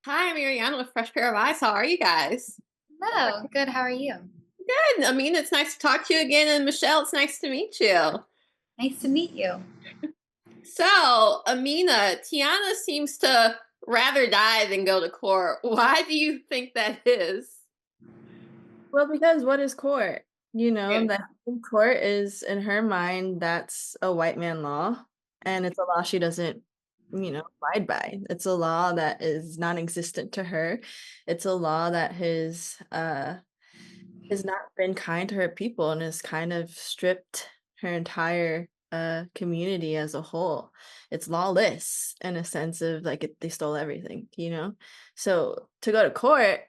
Hi, Mariana with Fresh Pair of Eyes. How are you guys? Hello, good. How are you? Good. It's nice to talk to you again. And Michelle, it's nice to meet you. Nice to meet you. So, Aminah, Teonna seems to rather die than go to court. Why do you think that is? Well, because what is court? Yeah. That court is in her mind, that's a white man law, and it's a law she doesn't, abide by. It's a law that is non-existent to her. It's a law that has not been kind to her people and has kind of stripped her entire community as a whole. It's lawless in a sense of like they stole everything. So to go to court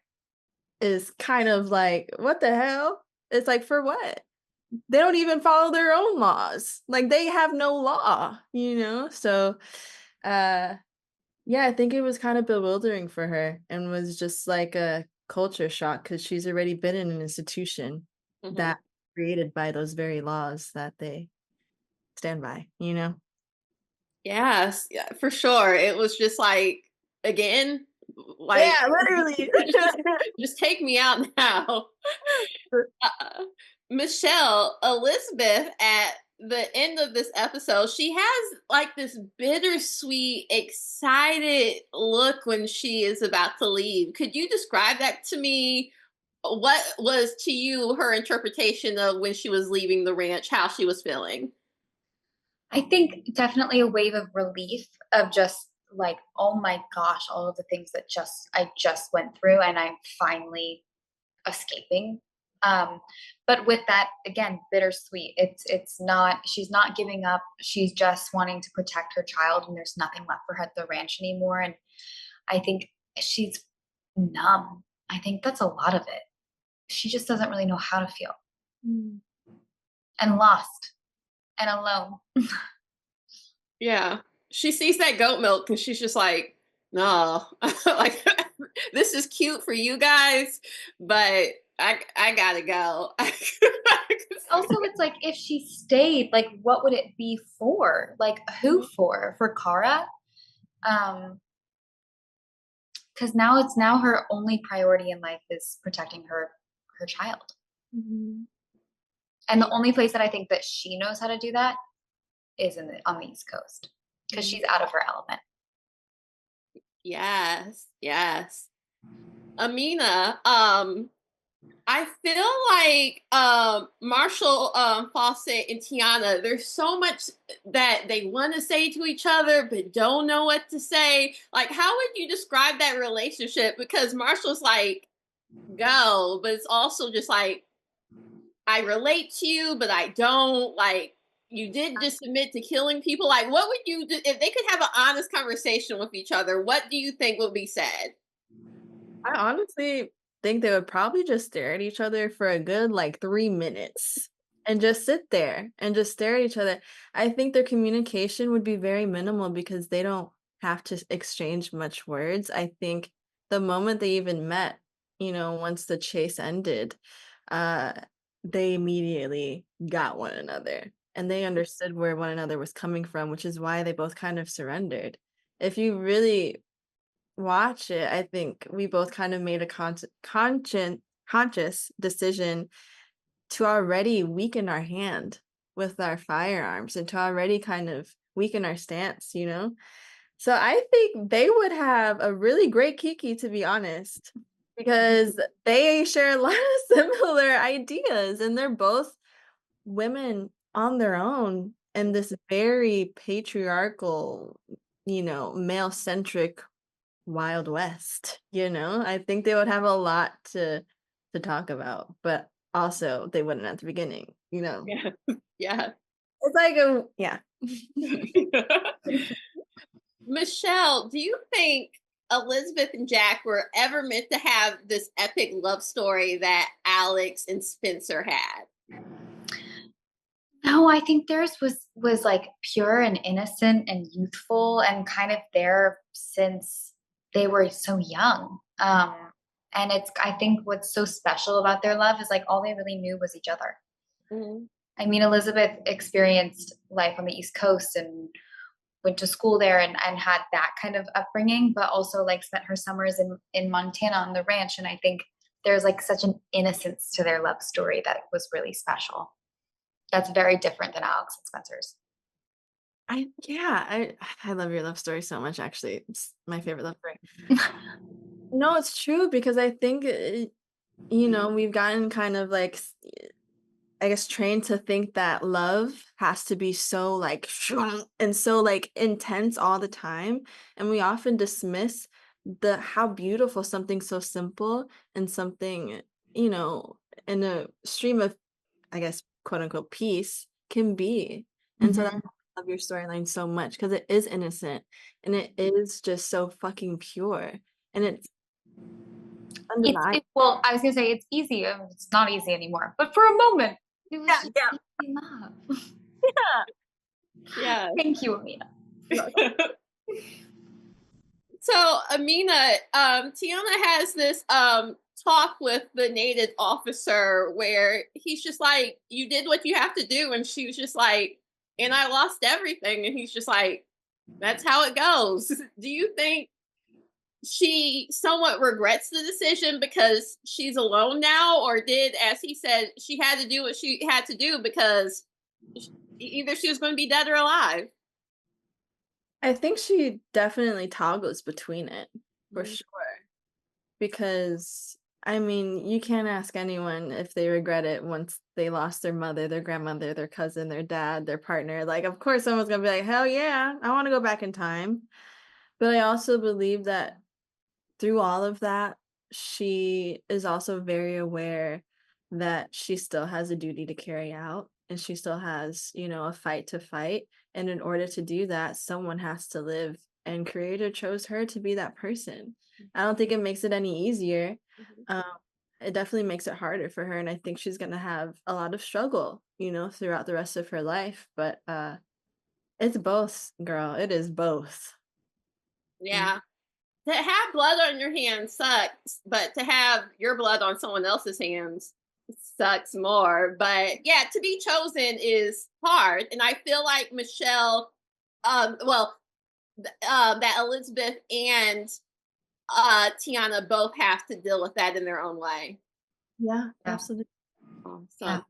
is kind of like, what the hell? It's like, for what? They don't even follow their own laws. Like they have no law. So uh yeah, I think it was kind of bewildering for her and was just like a culture shock because she's already been in an institution Mhm. that created by those very laws that they stand by. Yes, yeah, for sure. It was just like, again, like, Yeah, literally. just take me out now. uh, Michelle, Elizabeth, at the end of this episode, she has like this bittersweet, excited look when she is about to leave. Could you describe that to me? What was to you her interpretation of when she was leaving the ranch, how she was feeling? I think definitely a wave of relief of just like, oh my gosh, all of the things that I just went through and I'm finally escaping. Um, but with that, again, bittersweet. It's not, she's not giving up. She's just wanting to protect her child and there's nothing left for her at the ranch anymore. And I think she's numb. I think that's a lot of it. She just doesn't really know how to feel Mm. and lost and alone. Yeah. She sees that goat milk and she's just like, no, like this is cute for you guys, but I gotta go. Also, it's like if she stayed, like what would it be for? Like who for? For Kara? Um, because now her only priority in life is protecting her child. Mhm. And the only place that I think that she knows how to do that is on the East Coast because she's out of her element. Yes, yes. Aminah, I feel like Marshall Fossett and Teonna, there's so much that they want to say to each other but don't know what to say. Like, how would you describe that relationship? Because Marshall's like, go, but it's also just like, I relate to you, but I don't. Like, you did just admit to killing people. Like, what would you do if they could have an honest conversation with each other? What do you think would be said? I honestly think they would probably just stare at each other for a good like 3 minutes and just sit there and just stare at each other. I think their communication would be very minimal because they don't have to exchange much words. I think the moment they even met, once the chase ended, uh, they immediately got one another and they understood where one another was coming from, which is why they both kind of surrendered. If you really watch it, I think we both kind of made a conscious decision to already weaken our hand with our firearms and to already kind of weaken our stance. So I think they would have a really great kiki, to be honest, because they share a lot of similar ideas and they're both women on their own in this very patriarchal, male centric Wild West. I think they would have a lot to talk about, but also they wouldn't at the beginning. Yeah. Yeah. It's like a yeah. Michelle, do you think Elizabeth and Jack were ever meant to have this epic love story that Alex and Spencer had? No, I think theirs was like pure and innocent and youthful and kind of there since they were so young. And it's I think what's so special about their love is like all they really knew was each other. Mhm. I mean, Elizabeth experienced life on the East Coast and went to school there and had that kind of upbringing, but also like spent her summers in Montana on the ranch. And I think there's like such an innocence to their love story that was really special. That's very different than Alex and Spencer's. I love your love story so much, actually. It's my favorite love story. No, it's true because I think we've gotten kind of like I guess trained to think that love has to be so like and so like intense all the time, and we often dismiss the how beautiful something so simple and something, you know, in a stream of, I guess, quote unquote peace can be. And so that's why I love your storyline so much because it is innocent and it is just so fucking pure and it's undeniable. Well, I was gonna say it's easy. It's not easy anymore, but for a moment, it was just Yeah. easy love. Yeah. Thank you, Aminah. So Aminah, Teonna has this talk with the native officer where he's just like, "You did what you have to do," and she was just like, "And I lost everything," and he's just like, "That's how it goes." Do you think she somewhat regrets the decision because she's alone now, or did, as he said, she had to do what she had to do because either she was going to be dead or alive? I think she definitely toggles between it for Mhm. sure. Because I mean, you can't ask anyone if they regret it once they lost their mother, their grandmother, their cousin, their dad, their partner. Like, of course, someone's gonna be like, hell yeah, I want to go back in time. But I also believe that through all of that, she is also very aware that she still has a duty to carry out and she still has, a fight to fight. And in order to do that, someone has to live. And Creator chose her to be that person. I don't think it makes it any easier. Mhm. Um, it definitely makes it harder for her. And I think she's going to have a lot of struggle, throughout the rest of her life. But it's both, girl. It is both. Yeah. To have blood on your hands sucks, but to have your blood on someone else's hands sucks more. But yeah, to be chosen is hard. And I feel like Michelle, well, that Elizabeth and Teonna both have to deal with that in their own way. Yeah, Yeah. absolutely. Awesome. Yeah.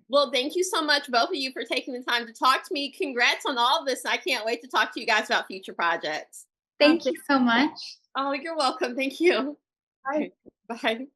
Well, thank you so much, both of you, for taking the time to talk to me. Congrats on all of this. I can't wait to talk to you guys about future projects. Thank you so much. Oh, you're welcome. Thank you. Bye. Bye.